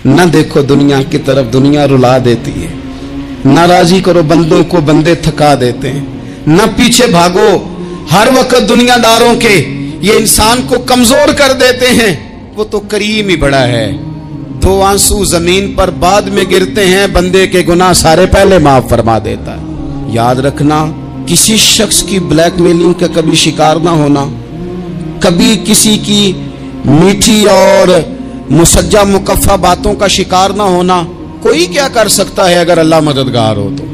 نہ دیکھو دنیا کی طرف، دنیا رلا دیتی ہے، نہ راضی کرو بندوں کو، بندے تھکا دیتے ہیں، نہ پیچھے بھاگو ہر وقت دنیا داروں کے، یہ انسان کو کمزور کر دیتے ہیں۔ وہ تو کریم ہی بڑا ہے، 2 آنسو زمین پر بعد میں گرتے ہیں، بندے کے گناہ سارے پہلے معاف فرما دیتا ہے۔ یاد رکھنا، کسی شخص کی بلیک میلنگ کا کبھی شکار نہ ہونا، کبھی کسی کی میٹھی اور مسجع مکفہ باتوں کا شکار نہ ہونا۔ کوئی کیا کر سکتا ہے اگر اللہ مددگار ہو تو؟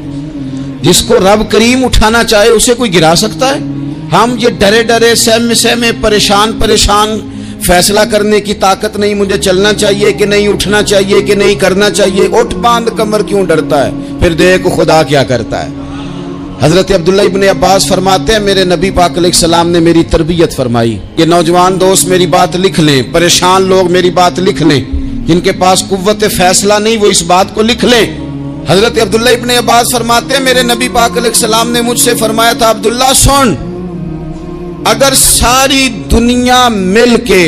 جس کو رب کریم اٹھانا چاہے اسے کوئی گرا سکتا ہے؟ ہم یہ ڈرے ڈرے سہمے پریشان فیصلہ کرنے کی طاقت نہیں، مجھے چلنا چاہیے کہ نہیں، اٹھنا چاہیے کہ نہیں، کرنا چاہیے، اٹھ باندھ کمر کیوں ڈرتا ہے؟ پھر دیکھ خدا کیا کرتا ہے۔ حضرت عبداللہ ابن عباس فرماتے ہیں میرے نبی پاک علیہ السلام نے میری تربیت فرمائی۔ یہ نوجوان دوست میری بات لکھ لیں، پریشان لوگ میری بات لکھ لیں، جن کے پاس قوت فیصلہ نہیں وہ اس بات کو لکھ لیں۔ حضرت عبداللہ ابن عباس فرماتے ہیں میرے نبی پاک علیہ السلام نے مجھ سے فرمایا تھا، عبداللہ سن، اگر ساری دنیا مل کے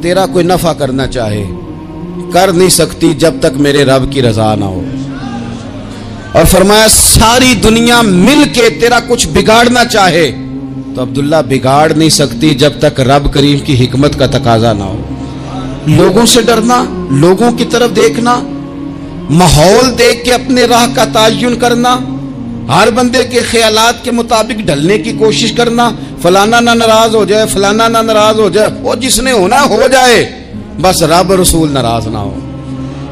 تیرا کوئی نفع کرنا چاہے، کر نہیں سکتی جب تک میرے رب کی رضا نہ ہو۔ اور فرمایا ساری دنیا مل کے تیرا کچھ بگاڑنا چاہے تو عبداللہ بگاڑ نہیں سکتی جب تک رب کریم کی حکمت کا تقاضا نہ ہو۔ لوگوں سے ڈرنا، لوگوں کی طرف دیکھنا، ماحول دیکھ کے اپنے راہ کا تعین کرنا، ہر بندے کے خیالات کے مطابق ڈھلنے کی کوشش کرنا، فلانا نہ ناراض ہو جائے، فلانا نہ ناراض ہو جائے، وہ جس نے ہونا ہو جائے، بس رب رسول ناراض نہ ہو۔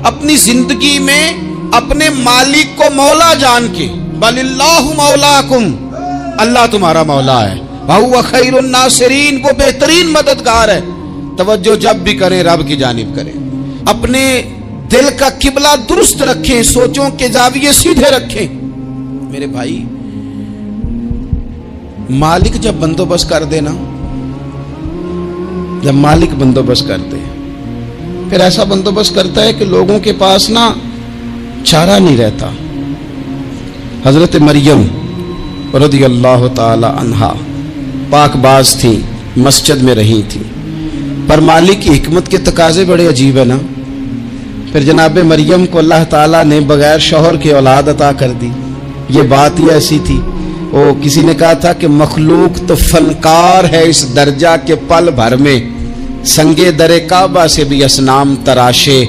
اپنی زندگی میں اپنے مالک کو مولا جان کے، بل اللہ مولاکم، اللہ تمہارا مولا ہے، وہو خیر الناصرین، وہ بہترین مددگار ہے۔ توجہ جب بھی کریں رب کی جانب کریں، اپنے دل کا قبلہ درست رکھیں، سوچوں کے زاویے سیدھے رکھیں۔ میرے بھائی، مالک جب بندوبست کر دے نا، جب مالک بندوبست کر دے، پھر ایسا بندوبست کرتا ہے کہ لوگوں کے پاس نا چارہ نہیں رہتا۔ حضرت مریم رضی اللہ تعالی عنہا پاک باز تھی، مسجد میں رہی تھی، پر مالک کی حکمت کے تقاضے بڑے عجیب ہے نا۔ پھر جناب مریم کو اللہ تعالیٰ نے بغیر شوہر کے اولاد عطا کر دی۔ یہ بات ہی ایسی تھی، وہ کسی نے کہا تھا کہ مخلوق تو فنکار ہے اس درجہ کے پل بھر میں سنگے در کعبہ سے بھی اصنام تراشے،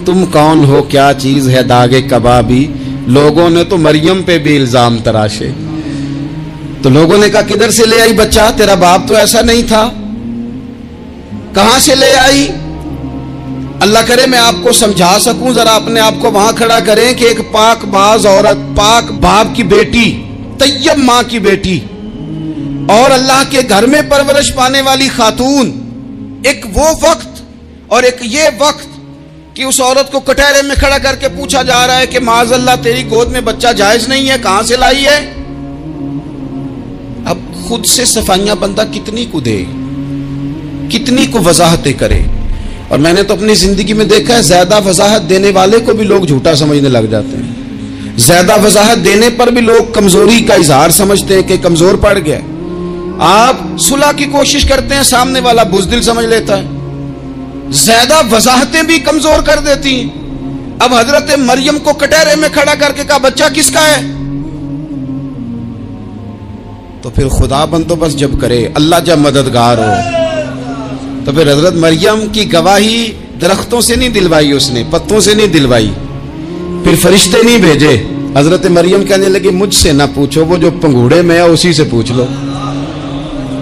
تم کون ہو کیا چیز ہے داغے کبابی، لوگوں نے تو مریم پہ بھی الزام تراشے۔ تو لوگوں نے کہا کدھر سے لے آئی بچہ، تیرا باپ تو ایسا نہیں تھا، کہاں سے لے آئی؟ اللہ کرے میں آپ کو سمجھا سکوں، ذرا اپنے آپ کو وہاں کھڑا کریں کہ ایک پاک باز عورت، پاک باپ کی بیٹی، طیب ماں کی بیٹی، اور اللہ کے گھر میں پرورش پانے والی خاتون، ایک وہ وقت اور ایک یہ وقت کہ اس عورت کو کٹہرے میں کھڑا کر کے پوچھا جا رہا ہے کہ معاذ اللہ تیری گود میں بچہ جائز نہیں ہے، کہاں سے لائی ہے؟ اب خود سے صفائیاں بندہ کتنی کو دے، کتنی کو وضاحتیں کرے۔ اور میں نے تو اپنی زندگی میں دیکھا ہے زیادہ وضاحت دینے والے کو بھی لوگ جھوٹا سمجھنے لگ جاتے ہیں، زیادہ وضاحت دینے پر بھی لوگ کمزوری کا اظہار سمجھتے ہیں کہ کمزور پڑ گیا۔ آپ صلح کی کوشش کرتے ہیں، سامنے والا بزدل سمجھ لیتا ہے، زیادہ وضاحتیں بھی کمزور کر دیتی ہیں۔ اب حضرت مریم کو کٹہرے میں کھڑا کر کے کہا بچہ کس کا ہے؟ تو پھر خدا بندوبست جب کرے، اللہ جب مددگار ہو، تو پھر حضرت مریم کی گواہی درختوں سے نہیں دلوائی، اس نے پتوں سے نہیں دلوائی، پھر فرشتے نہیں بھیجے۔ حضرت مریم کہنے لگے مجھ سے نہ پوچھو، وہ جو پنگوڑے میں ہے اسی سے پوچھ لو،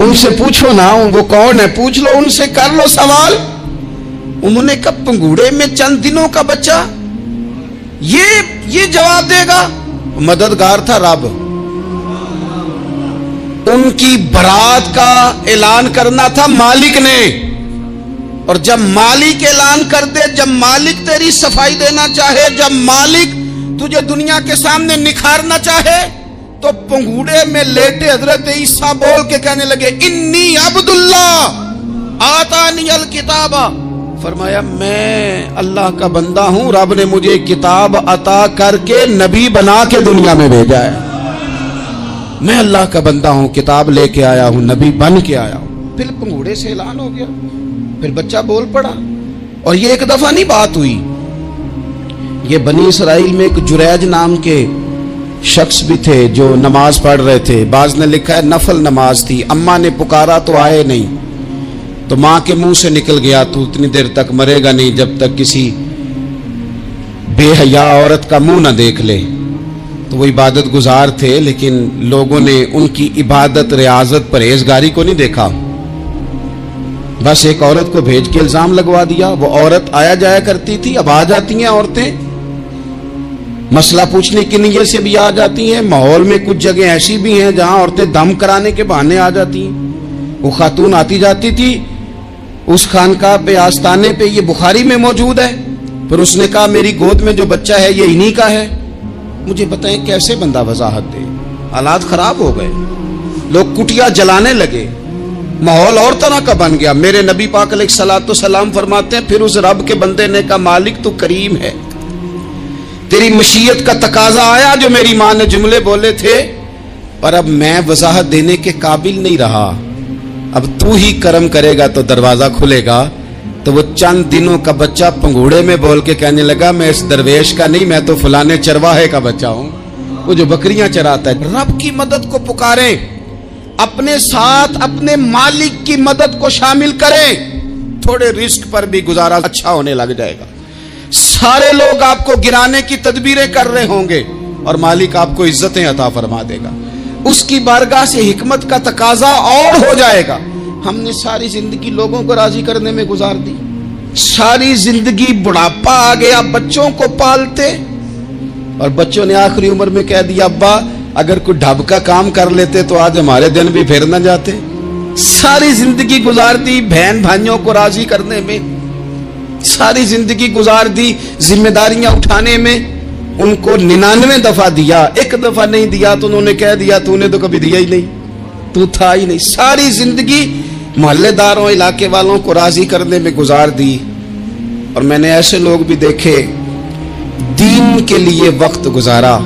ان سے پوچھو نا، وہ کون ہے پوچھ لو، ان سے کر لو سوال۔ انہوں نے کہا پنگوڑے میں چند دنوں کا بچہ، یہ جواب دے گا؟ مددگار تھا رب، ان کی برات کا اعلان کرنا تھا مالک نے، اور جب مالک اعلان کر دے، جب مالک تیری صفائی دینا چاہے، جب مالک تجھے دنیا کے سامنے نکھارنا چاہے، تو پنگوڑے میں لیٹے حضرت عیسیٰ بول کے کہنے لگے انی عبداللہ آتانی الکتاب، فرمایا میں اللہ کا بندہ ہوں، رب نے مجھے کتاب عطا کر کے نبی بنا کے دنیا میں بھیجا ہے، میں اللہ کا بندہ ہوں، کتاب لے کے آیا ہوں، نبی بن کے آیا ہوں۔ پھر پنگوڑے سے اعلان ہو گیا، پھر بچہ بول پڑا، اور یہ ایک دفعہ نہیں بات ہوئی، یہ بنی اسرائیل میں ایک جریج نام کے شخص بھی تھے جو نماز پڑھ رہے تھے. بعض نے لکھا ہے نفل نماز تھی. اماں نے پکارا تو آئے نہیں, تو ماں کے منہ سے نکل گیا تو اتنی دیر تک مرے گا نہیں جب تک کسی بے حیا عورت کا منہ نہ دیکھ لے. تو وہ عبادت گزار تھے, لیکن لوگوں نے ان کی عبادت, ریاضت, پرہیزگاری کو نہیں دیکھا. بس ایک عورت کو بھیج کے الزام لگوا دیا. وہ عورت آیا جایا کرتی تھی, اب آ جاتی ہیں عورتیں, مسئلہ پوچھنے کی نیت سے بھی آ جاتی ہیں. ماحول میں کچھ جگہ ایسی بھی ہیں جہاں عورتیں دم کرانے کے بہانے آ جاتی ہیں. وہ خاتون آتی جاتی تھی اس خانقاہ پہ, آستانے پہ. یہ بخاری میں موجود ہے. پھر اس نے کہا میری گود میں جو بچہ ہے یہ انہی کا ہے. مجھے بتائیں کیسے بندہ وضاحت دے. حالات خراب ہو گئے, لوگ کٹیا جلانے لگے, ماحول اور طرح کا بن گیا. میرے نبی پاک علیہ الصلوۃ والسلام فرماتے ہیں پھر اس رب کے بندے نے کہا مالک تو کریم ہے, تیری مشیت کا تقاضا آیا جو میری ماں نے جملے بولے تھے, پر اب میں وضاحت دینے کے قابل نہیں رہا. اب تو ہی کرم کرے گا تو دروازہ کھلے گا. تو وہ چند دنوں کا بچہ پنگوڑے میں بول کے کہنے لگا میں اس درویش کا نہیں, میں تو فلانے چرواہے کا بچہ ہوں, وہ جو بکریاں چراتا ہے. رب کی مدد کو پکاریں, اپنے ساتھ اپنے مالک کی مدد کو شامل کریں, تھوڑے رزق پر بھی گزارا اچھا ہونے لگ جائے گا. سارے لوگ آپ کو گرانے کی تدبیریں کر رہے ہوں گے اور مالک آپ کو عزتیں عطا فرما دے گا. اس کی بارگاہ سے حکمت کا تقاضا اور ہو جائے گا. ہم نے ساری زندگی لوگوں کو راضی کرنے میں گزار دی, ساری زندگی بڑھاپا آ گیا بچوں کو پالتے, اور بچوں نے آخری عمر میں کہہ دیا ابا اگر کوئی ڈھب کا کام کر لیتے تو آج ہمارے دن بھی پھر نہ جاتے. ساری زندگی گزار دی بہن بھائیوں کو راضی کرنے میں, ساری زندگی گزار دی ذمہ داریاں اٹھانے میں. ان کو 99 دفعہ دیا, ایک دفعہ نہیں دیا تو انہوں نے کہہ دیا تو نے تو کبھی دیا ہی نہیں, تو تھا ہی نہیں. ساری زندگی محلے داروں علاقے والوں کو راضی کرنے میں گزار دی. اور میں نے ایسے لوگ بھی دیکھے دین کے لیے وقت گزارا,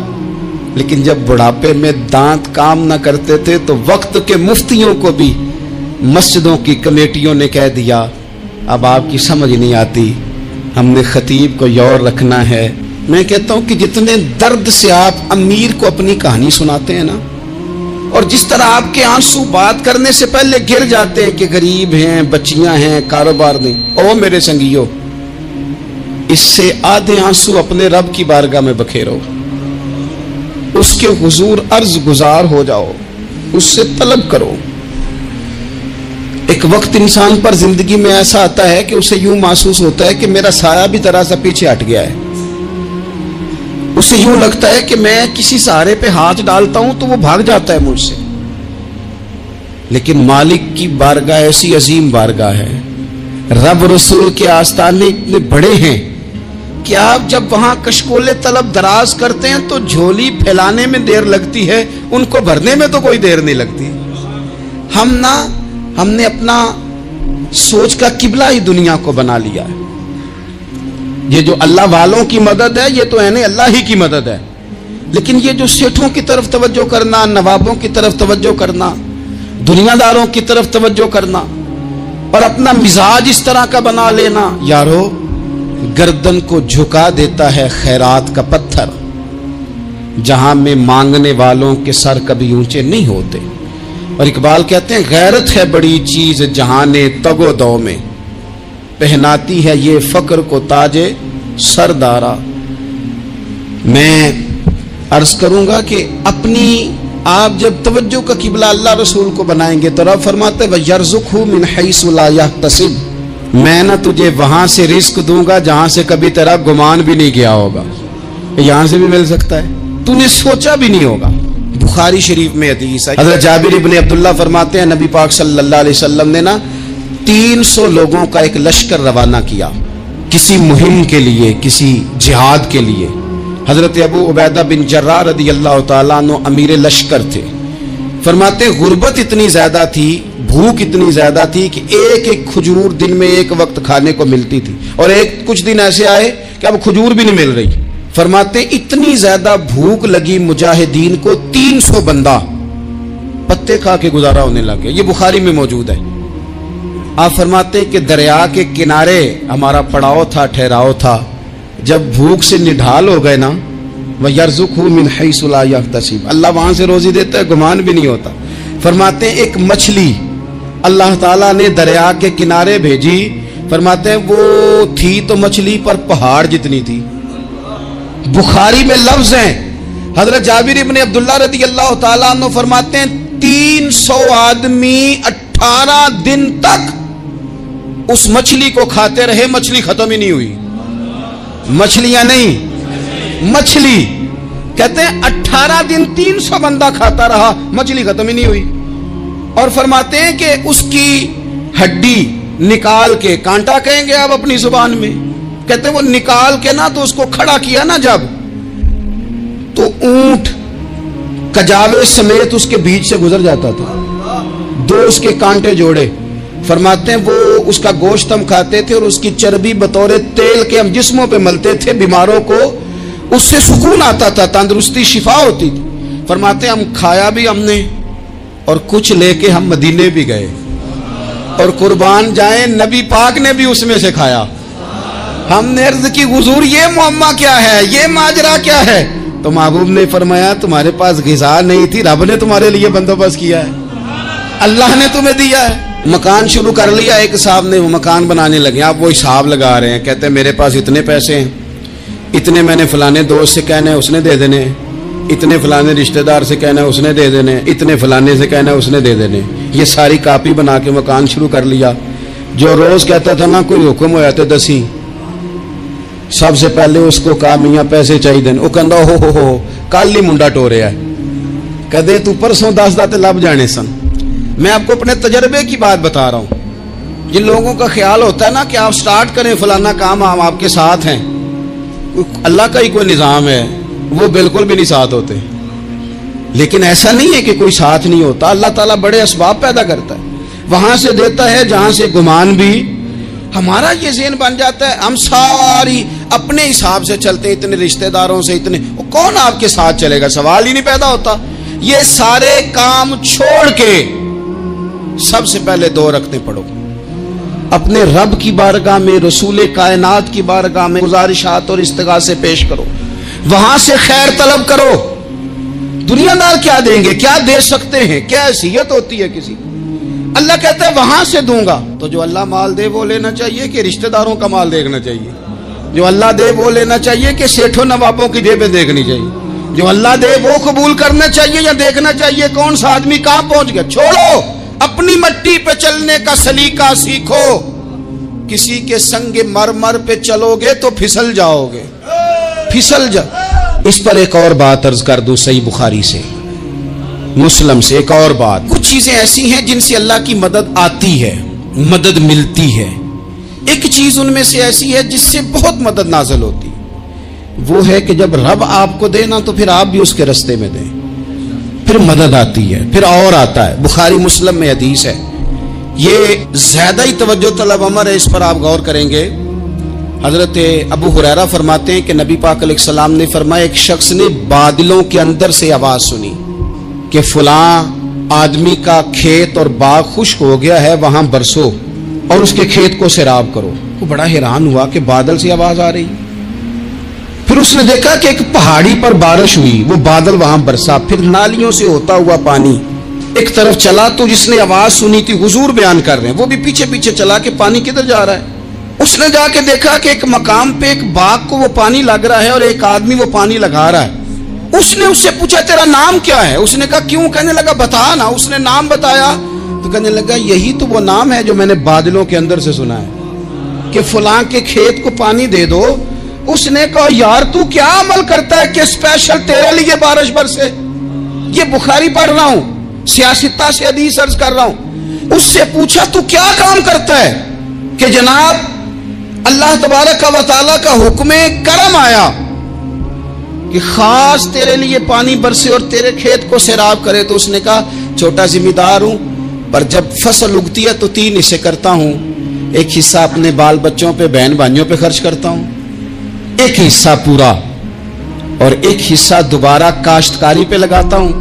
لیکن جب بڑھاپے میں دانت کام نہ کرتے تھے تو وقت کے مفتیوں کو بھی مسجدوں کی کمیٹیوں نے کہہ دیا اب آپ کی سمجھ نہیں آتی, ہم نے خطیب کو یور رکھنا ہے. میں کہتا ہوں کہ جتنے درد سے آپ امیر کو اپنی کہانی سناتے ہیں نا, اور جس طرح آپ کے آنسو بات کرنے سے پہلے گر جاتے ہیں کہ غریب ہیں, بچیاں ہیں, کاروبار نہیں, او میرے سنگیو, اس سے آدھے آنسو اپنے رب کی بارگاہ میں بکھیرو, اس کے حضور عرض گزار ہو جاؤ, اس سے طلب کرو. ایک وقت انسان پر زندگی میں ایسا آتا ہے کہ اسے یوں محسوس ہوتا ہے کہ میرا سایہ بھی ذرا سا پیچھے ہٹ گیا ہے. اسے یوں لگتا ہے کہ میں کسی سہارے پہ ہاتھ ڈالتا ہوں تو وہ بھاگ جاتا ہے مجھ سے. لیکن مالک کی بارگاہ ایسی عظیم بارگاہ ہے, رب رسول کے آستانے اتنے بڑے ہیں کہ آپ جب وہاں کشکول طلب دراز کرتے ہیں تو جھولی پھیلانے میں دیر لگتی ہے, ان کو بھرنے میں تو کوئی دیر نہیں لگتی. ہم نے اپنا سوچ کا قبلہ ہی دنیا کو بنا لیا ہے. یہ جو اللہ والوں کی مدد ہے یہ تو ہے نہیں, اللہ ہی کی مدد ہے. لیکن یہ جو سیٹھوں کی طرف توجہ کرنا, نوابوں کی طرف توجہ کرنا, دنیا داروں کی طرف توجہ کرنا, اور اپنا مزاج اس طرح کا بنا لینا, یارو گردن کو جھکا دیتا ہے خیرات کا پتھر, جہاں میں مانگنے والوں کے سر کبھی اونچے نہیں ہوتے. اور اقبال کہتے ہیں غیرت ہے بڑی چیز جہانے تگ و دو میں, پہناتی ہے یہ فقر کو تاج سردارا. میں عرض کروں گا کہ اپنی آپ جب توجہ کا قبلہ اللہ رسول کو بنائیں گے تو رب فرماتے ہیں وَيَرْزُقْهُ مِنْ حَيْثُ لَا يَحْتَسِبُ, میں نہ تجھے وہاں سے رزق دوں گا جہاں سے کبھی تیرا گمان بھی نہیں گیا ہوگا. یہاں سے بھی مل سکتا ہے, تو نے سوچا بھی نہیں ہوگا. بخاری شریف میں حدیث ہے, حضرت جابر ابن عبداللہ فرماتے ہیں نبی پاک صلی اللہ علیہ وسلم نے 300 لوگوں کا ایک لشکر روانہ کیا کسی مہم کے لیے, کسی جہاد کے لیے. حضرت ابو عبیدہ بن جراح رضی اللہ تعالیٰ عنہ امیر لشکر تھے. فرماتے غربت اتنی زیادہ تھی, بھوک اتنی زیادہ تھی کہ ایک ایک کھجور دن میں ایک وقت کھانے کو ملتی تھی, اور کچھ دن ایسے آئے کہ اب کھجور بھی نہیں مل رہی. فرماتے اتنی زیادہ بھوک لگی مجاہدین کو 300 بندہ پتے کھا کے گزارا ہونے لگے. یہ بخاری میں موجود ہے. آپ فرماتے کہ دریا کے کنارے ہمارا پڑاؤ تھا, ٹھہراؤ تھا, جب بھوک سے نڈھال ہو گئے نا، وَيَرْزُقْهُ مِنْ حَيْثُ لَا يَحْتَسِبُ، اللہ وہاں سے روزی دیتا ہے، گمان بھی نہیں ہوتا۔ فرماتے ہیں ایک مچھلی اللہ تعالیٰ نے دریا کے کنارے بھیجی، فرماتے ہیں وہ تھی تو مچھلی پر پہاڑ جتنی تھی۔ بخاری میں لفظ ہیں، حضرت جابر ابن عبداللہ رضی اللہ تعالیٰ عنہ فرماتے ہیں 300 آدمی 18 دن تک اس مچھلی کو کھاتے رہے، مچھلی ختم ہی نہیں ہوئی۔ مچھلیاں نہیں، مچھلی کہتے ہیں 18 دن 300 بندہ کھاتا رہا، مچھلی ختم ہی نہیں ہوئی۔ اور فرماتے ہیں کہ اس کی ہڈی نکال کے، کانٹا کہیں گے آپ اپنی زبان میں، کہتے ہیں وہ نکال کے نا تو اس کو کھڑا کیا نا جب، تو اونٹ کجاوے سمیت اس کے بیچ سے گزر جاتا تھا، 2 اس کے کانٹے جوڑے۔ فرماتے ہیں وہ اس کا گوشت ہم کھاتے تھے اور اس کی چربی بطور تیل کے ہم جسموں پہ ملتے تھے، بیماروں کو اس سے سکون آتا تھا، تندرستی شفا ہوتی تھی۔ فرماتے ہیں ہم کھایا بھی ہم نے اور کچھ لے کے ہم مدینے بھی گئے، اور قربان جائیں نبی پاک نے بھی اس میں سے کھایا۔ ہم نے عرض کی حضور یہ معمہ کیا ہے، یہ ماجرا کیا ہے؟ تو محبوب نے فرمایا تمہارے پاس غذا نہیں تھی، رب نے تمہارے لیے بندوبست کیا ہے، اللہ نے تمہیں دیا ہے۔ مکان شروع کر لیا، ایک صاحب نے وہ مکان بنانے لگے، آپ وہ حساب لگا رہے ہیں، کہتے ہیں میرے پاس اتنے پیسے ہیں، اتنے میں نے فلانے دوست سے کہنا ہے اس نے دے دینے، اتنے فلانے رشتہ دار سے کہنا ہے اس نے دے دینے، اتنے فلانے سے کہنا ہے اس نے دے دینے۔ یہ ساری کاپی بنا کے مکان شروع کر لیا۔ جو روز کہتا تھا نا کوئی حکم ہو جاتے دسی، سب سے پہلے اس کو کہا میاں پیسے چاہیے دین، وہ کہندا ہو کل ہی منڈا ٹوریا ہے، کدے تو پرسوں 10 داتے لب جانے سن۔ میں آپ کو اپنے تجربے کی بات بتا رہا ہوں۔ جن لوگوں کا خیال ہوتا ہے نا کہ آپ سٹارٹ کریں فلانا کام، ہم آپ کے ساتھ ہیں، اللہ کا ہی کوئی نظام ہے، وہ بالکل بھی نہیں ساتھ ہوتے۔ لیکن ایسا نہیں ہے کہ کوئی ساتھ نہیں ہوتا، اللہ تعالیٰ بڑے اسباب پیدا کرتا ہے، وہاں سے دیتا ہے جہاں سے گمان بھی۔ ہمارا یہ ذہن بن جاتا ہے ہم ساری اپنے حساب سے چلتے ہیں، اتنے رشتہ داروں سے اتنے، کون آپ کے ساتھ چلے گا؟ سوال ہی نہیں پیدا ہوتا۔ یہ سارے کام چھوڑ کے سب سے پہلے 2 رکعتیں پڑھو، اپنے رب کی بارگاہ میں، رسول کائنات کی بارگاہ میں گزارشات اور استغاثے پیش کرو، وہاں سے خیر طلب کرو۔ دنیا دار کیا دیں گے، کیا دے سکتے ہیں، کیا حیثیت ہوتی ہے کسی؟ اللہ کہتا ہے وہاں سے دوں گا۔ تو جو اللہ مال دے وہ لینا چاہیے کہ رشتہ داروں کا مال دیکھنا چاہیے؟ جو اللہ دے وہ لینا چاہیے کہ سیٹھوں نوابوں کی جیبیں دیکھنی چاہیے؟ جو اللہ دے وہ قبول کرنا چاہیے یا دیکھنا چاہیے کون سا آدمی کہاں پہنچ گیا؟ چھوڑو، اپنی مٹی پہ چلنے کا سلیقہ سیکھو۔ کسی کے سنگ مرمر پہ چلو گے تو پھسل جاؤ گے، پھسل جا۔ اس پر ایک اور بات عرض کر دوں، صحیح بخاری سے، مسلم سے ایک اور بات۔ کچھ چیزیں ایسی ہیں جن سے اللہ کی مدد آتی ہے، مدد ملتی ہے۔ ایک چیز ان میں سے ایسی ہے جس سے بہت مدد نازل ہوتی، وہ ہے کہ جب رب آپ کو دے نا تو پھر آپ بھی اس کے رستے میں دیں، پھر مدد آتی ہے، پھر اور آتا ہے۔ بخاری مسلم میں حدیث ہے، یہ زیادہ ہی توجہ طلب امر ہے، اس پر آپ غور کریں گے۔ حضرت ابو ہریرہ فرماتے ہیں کہ نبی پاک علیہ السلام نے فرمایا ایک شخص نے بادلوں کے اندر سے آواز سنی کہ فلاں آدمی کا کھیت اور باغ خشک ہو گیا ہے، وہاں برسو اور اس کے کھیت کو سیراب کرو۔ وہ بڑا حیران ہوا کہ بادل سے آواز آ رہی، پھر اس نے دیکھا کہ ایک پہاڑی پر بارش ہوئی، وہ بادل وہاں برسا، پھر نالیوں سے ہوتا ہوا پانی ایک طرف چلا۔ تو جس نے آواز سنی تھی، حضور بیان کر رہے ہیں، وہ بھی پیچھے پیچھے چلا کہ پانی کدھر جا رہا ہے۔ اس نے جا کے دیکھا کہ ایک مقام پہ ایک باغ کو وہ پانی لگ رہا ہے اور ایک آدمی وہ پانی لگا رہا ہے۔ اس نے اس سے پوچھا تیرا نام کیا ہے؟ اس نے کہا کیوں؟ کہنے لگا بتا نا۔ اس نے نام بتایا تو کہنے لگا یہی تو وہ نام ہے جو میں نے بادلوں کے اندر سے سنا ہے کہ فلاں کے کھیت کو پانی دے دو۔ اس نے کہا یار تو کیا عمل کرتا ہے کہ اسپیشل تیرے لیے بارش برسے؟ یہ بخاری پڑھ رہا ہوں، سیاستہ سے حدیث عرض کر رہا ہوں۔ اس سے پوچھا تو کیا کام کرتا ہے کہ جناب اللہ تبارک و تعالیٰ کا حکم کرم آیا کہ خاص تیرے لیے پانی برسے اور تیرے کھیت کو سیراب کرے؟ تو اس نے کہا چھوٹا ذمہ دار ہوں، پر جب فصل اگتی ہے تو 3 حصے کرتا ہوں، ایک حصہ اپنے بال بچوں پہ، بہن بھائیوں پہ خرچ کرتا ہوں، ایک حصہ پورا، اور ایک حصہ دوبارہ کاشتکاری پہ لگاتا ہوں،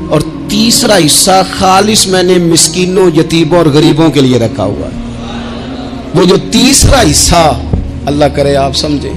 اور تیسرا حصہ خالص میں نے مسکینوں، یتیموں اور غریبوں کے لیے رکھا ہوا ہے۔ وہ جو تیسرا حصہ اللہ کرے آپ سمجھیں،